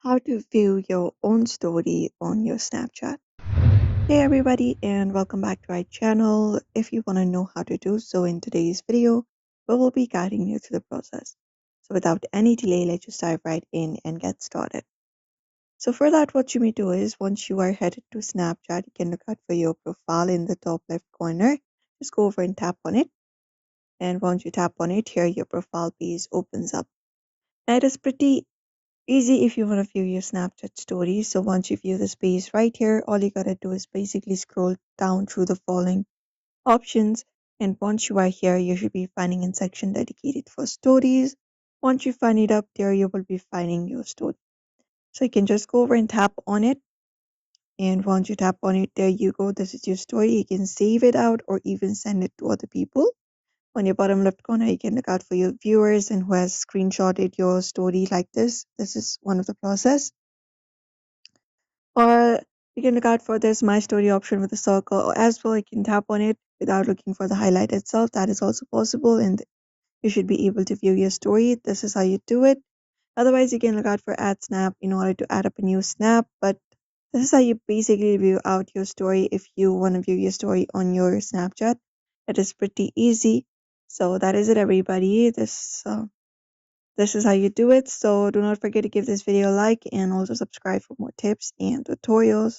how to view your own story on your Snapchat. Hey everybody, and welcome back to our channel. If you want to know how to do so in today's video, we will be guiding you through the process. So without any delay, let's just dive right in and get started. So for that, what you may do is once you are headed to Snapchat, you can look out for your profile in the top left corner. Just go over and tap on it. And once you tap on it, here your profile page opens up. Now it is pretty easy if you want to view your Snapchat stories. So once you view the space right here, all you gotta do is basically scroll down through the following options. And once you are here, you should be finding a section dedicated for stories. Once you find it up there, you will be finding your story. So you can just go over and tap on it. And once you tap on it, there you go. This is your story. You can save it out or even send it to other people. On your bottom left corner, you can look out for your viewers and who has screenshotted your story like this. This is one of the process. Or you can look out for this My Story option with a circle as well. You can tap on it without looking for the highlight itself. That is also possible, and you should be able to view your story. This is how you do it. Otherwise, you can look out for Add Snap in order to add up a new snap. But this is how you basically view out your story if you want to view your story on your Snapchat. It is pretty easy. So that is it, everybody. This is how you do it. So do not forget to give this video a like and also subscribe for more tips and tutorials.